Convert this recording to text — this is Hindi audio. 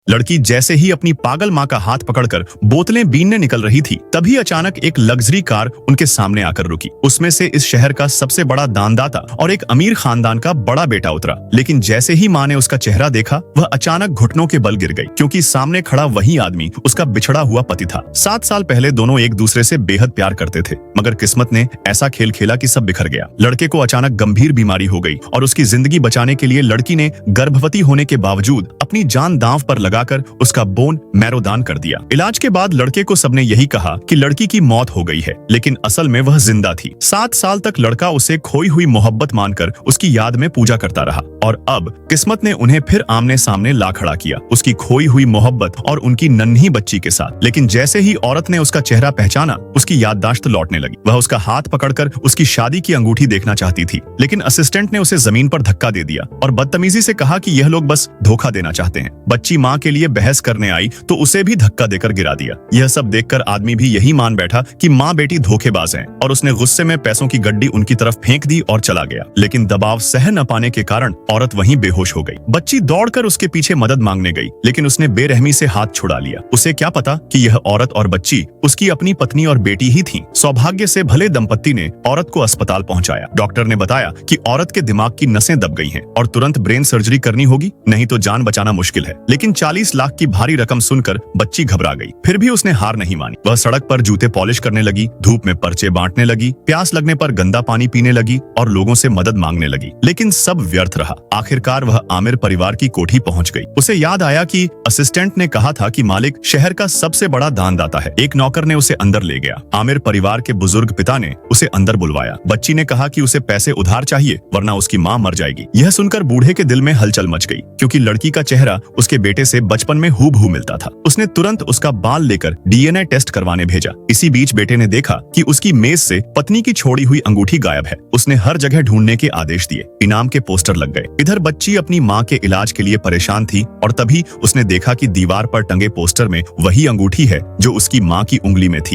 लड़की जैसे ही अपनी पागल माँ का हाथ पकड़कर बोतलें बीनने निकल रही थी, तभी अचानक एक लग्जरी कार उनके सामने आकर रुकी। उसमें से इस शहर का सबसे बड़ा दानदाता और एक अमीर खानदान का बड़ा बेटा उतरा। लेकिन जैसे ही माँ ने उसका चेहरा देखा, वह अचानक घुटनों के बल गिर गई, क्योंकि सामने खड़ा वही आदमी उसका बिछड़ा हुआ पति था। 7 साल पहले दोनों एक दूसरे से बेहद प्यार करते थे, मगर किस्मत ने ऐसा खेल खेला कि सब बिखर गया। लड़के को अचानक गंभीर बीमारी हो गई और उसकी जिंदगी बचाने के लिए लड़की ने गर्भवती होने के बावजूद अपनी जान दांव पर लगाकर उसका बोन मैरो दान कर दिया। इलाज के बाद लड़के को सबने यही कहा कि लड़की की मौत हो गई है, लेकिन असल में वह जिंदा थी। 7 साल तक लड़का उसे खोई हुई मोहब्बत मानकर उसकी याद में पूजा करता रहा, और अब किस्मत ने उन्हें फिर आमने सामने ला खड़ा किया, उसकी खोई हुई मोहब्बत और उनकी नन्ही बच्ची के साथ। लेकिन जैसे ही औरत ने उसका चेहरा पहचाना, उसकी याददाश्त लौटने लगी। वह उसका हाथ पकड़कर उसकी शादी की अंगूठी देखना चाहती थी, लेकिन असिस्टेंट ने उसे जमीन पर धक्का दे दिया और बदतमीजी से कहा कि यह लोग बस धोखा देना चाहते हैं। बच्ची माँ के लिए बहस करने आई तो उसे भी धक्का देकर गिरा दिया। यह सब देखकर आदमी भी यही मान बैठा कि माँ बेटी धोखेबाज हैं, और उसने गुस्से में पैसों की गड्डी उनकी तरफ फेंक दी और चला गया। लेकिन दबाव सह न पाने के कारण औरत वहीं बेहोश हो गई। बच्ची दौड़कर उसके पीछे मदद मांगने गई, लेकिन उसने बेरहमी से हाथ छुड़ा लिया। उसे क्या पता कि यह औरत और बच्ची उसकी अपनी पत्नी और बेटी ही थी। सौभाग्य से भले दंपत्ति ने औरत को अस्पताल पहुंचाया। डॉक्टर ने बताया कि औरत के दिमाग की नसें दब गई हैं और तुरंत ब्रेन सर्जरी करनी होगी, नहीं तो जान बचाना मुश्किल है। लेकिन 40 लाख की भारी रकम सुनकर बच्ची घबरा गई। फिर भी उसने हार नहीं मानी। वह सड़क पर जूते पॉलिश करने लगी, धूप में पर्चे बांटने लगी, प्यास लगने पर गंदा पानी पीने लगी और लोगों से मदद मांगने लगी। लेकिन सब व्यर्थ रहा। आखिरकार वह आमिर परिवार की कोठी पहुंच गई। उसे याद आया कि असिस्टेंट ने कहा था कि मालिक शहर का सबसे बड़ा दानदाता है। एक नौकर ने उसे अंदर ले गया। आमिर परिवार के बुजुर्ग पिता ने उसे अंदर बुलवाया। बच्ची ने कहा कि उसे पैसे उधार चाहिए, वरना उसकी माँ मर जाएगी। यह सुनकर बूढ़े के दिल में हलचल मच गई, क्योंकि लड़की का चेहरा उसके बेटे से बचपन में हूबहू मिलता था। उसने तुरंत उसका बाल लेकर डीएनए टेस्ट करवाने भेजा। इसी बीच बेटे ने देखा कि उसकी मेज से पत्नी की छोड़ी हुई अंगूठी गायब है। उसने हर जगह ढूंढने के आदेश दिए। इनाम के पोस्टर लग गए। इधर बच्ची अपनी माँ के इलाज के लिए परेशान थी, और तभी उसने देखा कि दीवार पर टंगे पोस्टर में वही अंगूठी है जो उसकी माँ की उंगली में थी।